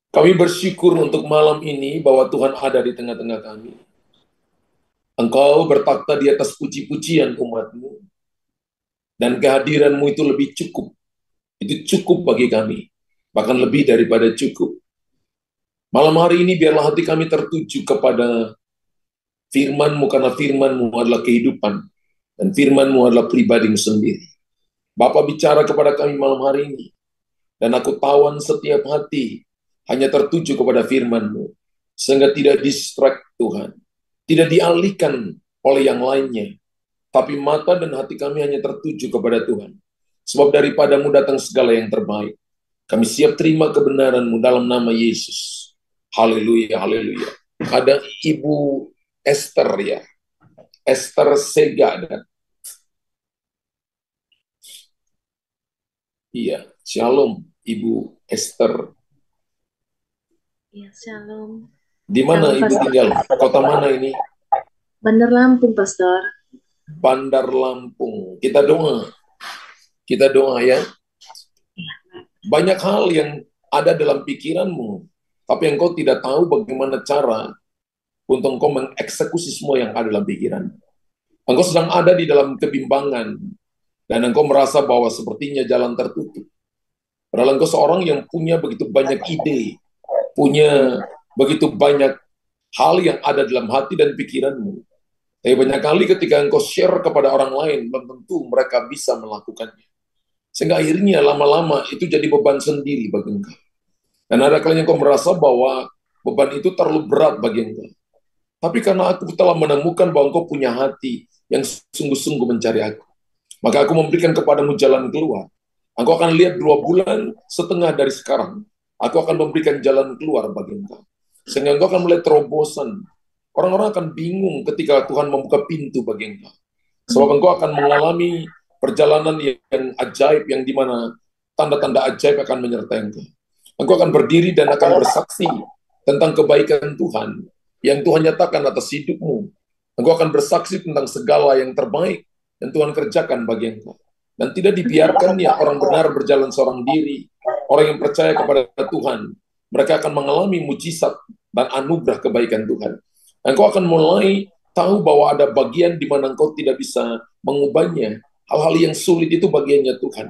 Kami bersyukur untuk malam ini bahwa Tuhan ada di tengah-tengah kami. Engkau bertakhta di atas puji-pujian umat-Mu, dan kehadiran-Mu itu lebih cukup. Itu cukup bagi kami, bahkan lebih daripada cukup. Malam hari ini biarlah hati kami tertuju kepada firman-Mu, karena firman-Mu adalah kehidupan, dan firman-Mu adalah pribadi-Mu sendiri. Bapa bicara kepada kami malam hari ini, dan aku tawan setiap hati hanya tertuju kepada firman-Mu, sehingga tidak distract Tuhan, tidak dialihkan oleh yang lainnya, tapi mata dan hati kami hanya tertuju kepada Tuhan. Sebab daripadamu datang segala yang terbaik. Kami siap terima kebenaran-Mu dalam nama Yesus. Haleluya, haleluya. Ada Ibu Esther ya, Esther Sega ada. Iya, Shalom Ibu Esther. Ya, shalom. Di mana Shalom, Ibu Pastor. tinggal? Kota mana ini? Bandar Lampung, Pastor. Bandar Lampung. Kita doa ya. Banyak hal yang ada dalam pikiranmu, tapi engkau tidak tahu bagaimana cara untuk engkau mengeksekusi semua yang ada dalam pikiran. Engkau sedang ada di dalam kebimbangan, dan engkau merasa bahwa sepertinya jalan tertutup. Padahal engkau seorang yang punya begitu banyak ide, punya begitu banyak hal yang ada dalam hati dan pikiranmu. Tapi banyak kali ketika engkau share kepada orang lain, belum tentu mereka bisa melakukannya. Sehingga akhirnya lama-lama itu jadi beban sendiri bagi engkau. Dan ada kalanya engkau merasa bahwa beban itu terlalu berat bagi engkau. Tapi karena aku telah menemukan bahwa engkau punya hati yang sungguh-sungguh mencari aku, maka aku memberikan kepadamu jalan keluar. Engkau akan lihat 2,5 bulan dari sekarang, aku akan memberikan jalan keluar bagi engkau. Sehingga engkau akan melihat terobosan. Orang-orang akan bingung ketika Tuhan membuka pintu bagi engkau. Sebab engkau akan mengalami perjalanan yang ajaib, yang dimana tanda-tanda ajaib akan menyertai engkau. Engkau akan berdiri dan akan bersaksi tentang kebaikan Tuhan yang Tuhan nyatakan atas hidupmu. Engkau akan bersaksi tentang segala yang terbaik yang Tuhan kerjakan bagi engkau. Dan tidak dibiarkan ya orang benar berjalan seorang diri. Orang yang percaya kepada Tuhan, mereka akan mengalami mujizat dan anugerah kebaikan Tuhan. Engkau akan mulai tahu bahwa ada bagian di mana engkau tidak bisa mengubahnya. Hal-hal yang sulit itu bagiannya Tuhan.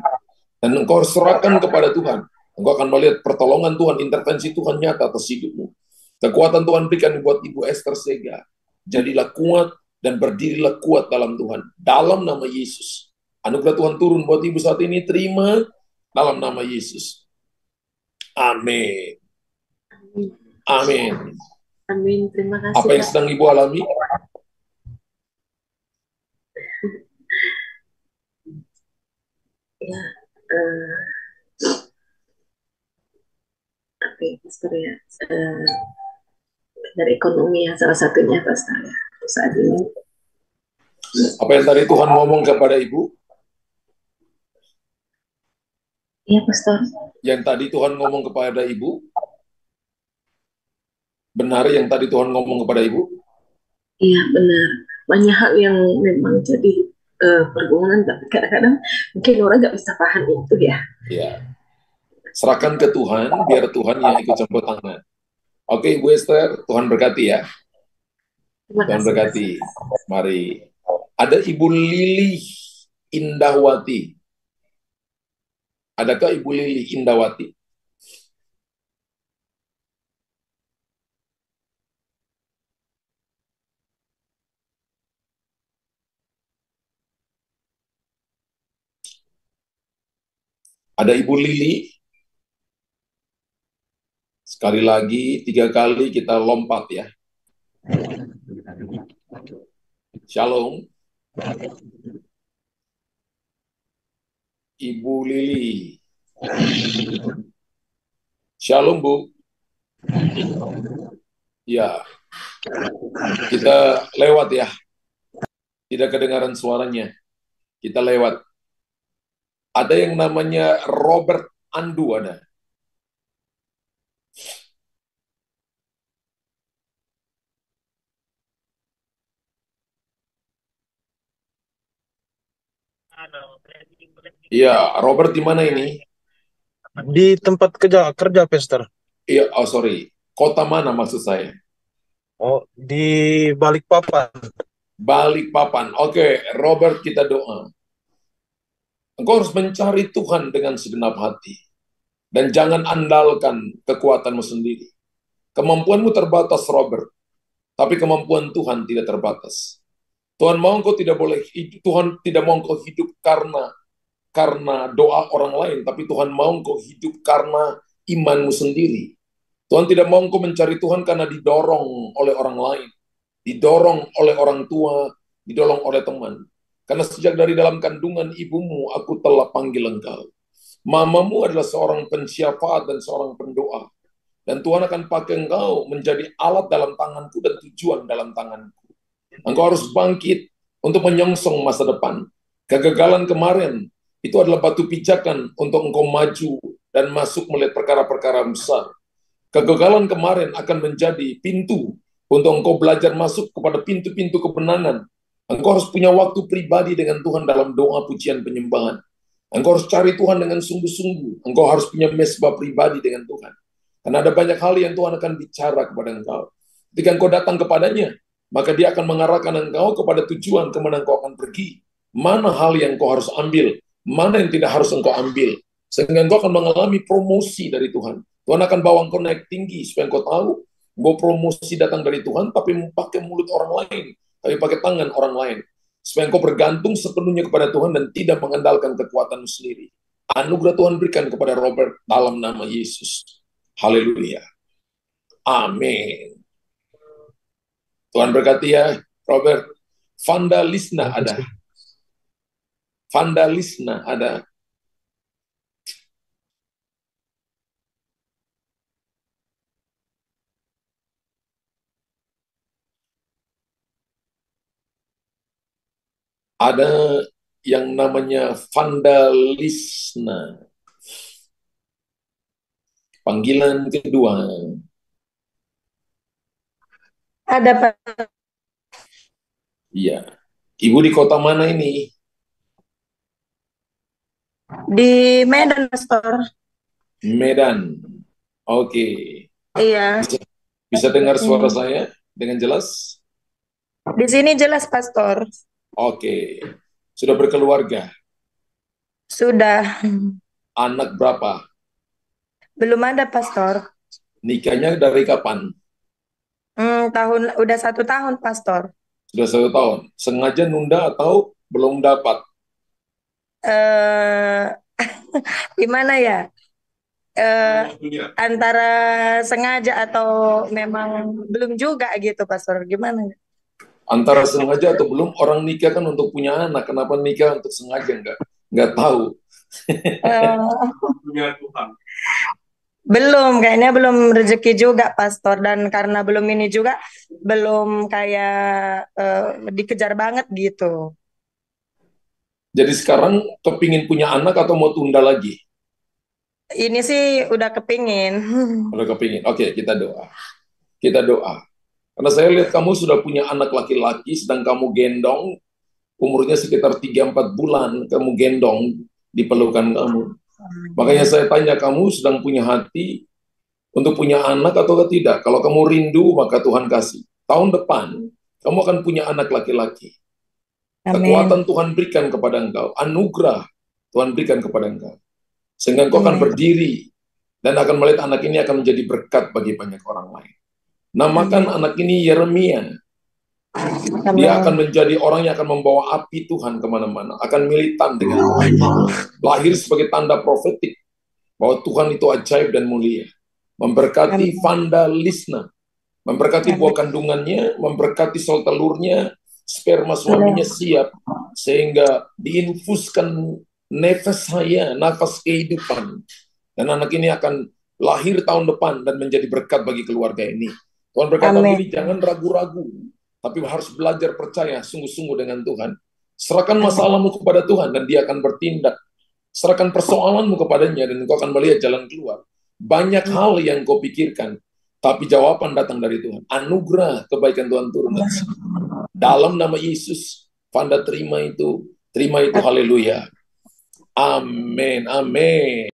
Dan engkau harus serahkan kepada Tuhan. Engkau akan melihat pertolongan Tuhan, intervensi Tuhan nyata atas hidupmu. Kekuatan Tuhan berikan buat Ibu Esther Sega. Jadilah kuat dan berdirilah kuat dalam Tuhan. Dalam nama Yesus. Anugerah Tuhan turun buat Ibu saat ini. Terima dalam nama Yesus. Amin. Amin. Amin. Amin. Terima kasih, Apa yang Pak. sedang Ibu alami? Ya, tapi Pastor ya, dari ekonomi yang salah satunya, Pastor ya, saat ini. Apa yang tadi Tuhan ngomong kepada Ibu? Iya, Pastor. Yang tadi Tuhan ngomong kepada Ibu? Benar yang tadi Tuhan ngomong kepada Ibu? Iya, benar. Banyak hal yang memang jadi pergumulan, tapi kadang-kadang mungkin orang nggak bisa paham itu ya. Ya. Serahkan ke Tuhan, biar Tuhan yang ikut campur tangan. Oke, Ibu Esther, Tuhan berkati ya. Terima Tuhan kasih, berkati. Pastor. Mari. Ada Ibu Lili Indahwati. Adakah Ibu Lili Indahwati? Ada Ibu Lili? Sekali lagi, 3 kali kita lompat ya. Shalom. Ibu Lili. Shalom, Bu. Ya, kita lewat ya. Tidak kedengaran suaranya. Kita lewat. Ada yang namanya Robert Andu ada. Iya, Robert di mana ini? Di tempat kerja, kerja Pastor. Iya, oh sorry, kota mana maksud saya? Oh, di Balikpapan. Balikpapan. Oke, Robert, kita doa. Engkau harus mencari Tuhan dengan segenap hati. Dan jangan andalkan kekuatanmu sendiri. Kemampuanmu terbatas, Robert. Tapi kemampuan Tuhan tidak terbatas. Tuhan mau engkau tidak boleh hidup, Tuhan tidak mau engkau hidup karena doa orang lain, tapi Tuhan mau engkau hidup karena imanmu sendiri. Tuhan tidak mau engkau mencari Tuhan karena didorong oleh orang lain, didorong oleh orang tua, didorong oleh teman. Karena sejak dari dalam kandungan ibumu, aku telah panggil engkau. Mamamu adalah seorang pensyafaat dan seorang pendoa. Dan Tuhan akan pakai engkau menjadi alat dalam tanganku dan tujuan dalam tanganku. Engkau harus bangkit untuk menyongsong masa depan. Kegagalan kemarin itu adalah batu pijakan untuk engkau maju dan masuk melihat perkara-perkara besar. Kegagalan kemarin akan menjadi pintu untuk engkau belajar masuk kepada pintu-pintu kebenangan. Engkau harus punya waktu pribadi dengan Tuhan dalam doa, pujian, penyembahan. Engkau harus cari Tuhan dengan sungguh-sungguh. Engkau harus punya mesbah pribadi dengan Tuhan. Karena ada banyak hal yang Tuhan akan bicara kepada engkau. Ketika engkau datang kepadanya, maka dia akan mengarahkan engkau kepada tujuan kemana engkau akan pergi. Mana hal yang engkau harus ambil, mana yang tidak harus engkau ambil. Sehingga engkau akan mengalami promosi dari Tuhan. Tuhan akan bawa engkau naik tinggi, supaya engkau tahu bahwa promosi datang dari Tuhan, tapi pakai mulut orang lain, tapi pakai tangan orang lain. Supaya engkau bergantung sepenuhnya kepada Tuhan dan tidak mengandalkan kekuatanmu sendiri. Anugerah Tuhan berikan kepada Robert dalam nama Yesus. Haleluya. Amin. Tuhan berkati ya, Robert. Vandalisna ada. Vandalisna ada. Ada yang namanya vandalisna. Panggilan kedua. Ada Pak. Iya. Ibu di kota mana ini? Di Medan, Pastor. Medan. Oke. Iya. Bisa dengar suara saya dengan jelas? Di sini jelas, Pastor. Oke. Sudah berkeluarga? Sudah. Anak berapa? Belum ada, Pastor. Nikahnya dari kapan? Udah 1 tahun, Pastor. Sudah 1 tahun. Sengaja nunda atau belum dapat? Eh, Gimana ya? Antara sengaja atau memang belum juga gitu, Pastor. Gimana? Antara sengaja atau belum, orang nikah kan untuk punya anak. Kenapa nikah untuk sengaja? Nggak tahu. Eh, kayaknya belum rezeki juga, Pastor. Dan karena belum ini juga, belum kayak dikejar banget gitu. Jadi sekarang kepingin punya anak atau mau tunda lagi? Ini sih udah kepingin. Udah kepingin. Oke, kita doa. Kita doa. Karena saya lihat kamu sudah punya anak laki-laki, sedang kamu gendong, umurnya sekitar 3-4 bulan, kamu gendong di pelukan kamu. Makanya saya tanya, kamu sedang punya hati untuk punya anak atau tidak? Kalau kamu rindu, maka Tuhan kasih. Tahun depan, kamu akan punya anak laki-laki. Kekuatan Amin. Tuhan berikan kepada engkau, anugerah Tuhan berikan kepada engkau. Sehingga engkau akan Amin. berdiri dan akan melihat anak ini akan menjadi berkat bagi banyak orang lain. Namakan anak ini Yeremia. Dia akan menjadi orang yang akan membawa api Tuhan kemana-mana, akan militan dengan Tuhan. Lahir sebagai tanda profetik bahwa Tuhan itu ajaib dan mulia. Memberkati vandalisme, memberkati buah kandungannya, memberkati sel telurnya, sperma suaminya siap, sehingga diinfuskan nafas kehidupan. Dan anak ini akan lahir tahun depan dan menjadi berkat bagi keluarga ini. Tuhan berkata, Amin. ini jangan ragu-ragu, tapi harus belajar percaya sungguh-sungguh dengan Tuhan. Serahkan masalahmu kepada Tuhan dan dia akan bertindak. Serahkan persoalanmu kepadanya dan engkau akan melihat jalan keluar. Banyak hal yang kau pikirkan, tapi jawaban datang dari Tuhan. Anugerah kebaikan Tuhan turun. Dalam nama Yesus, Vanda terima itu, haleluya. Amin, amin.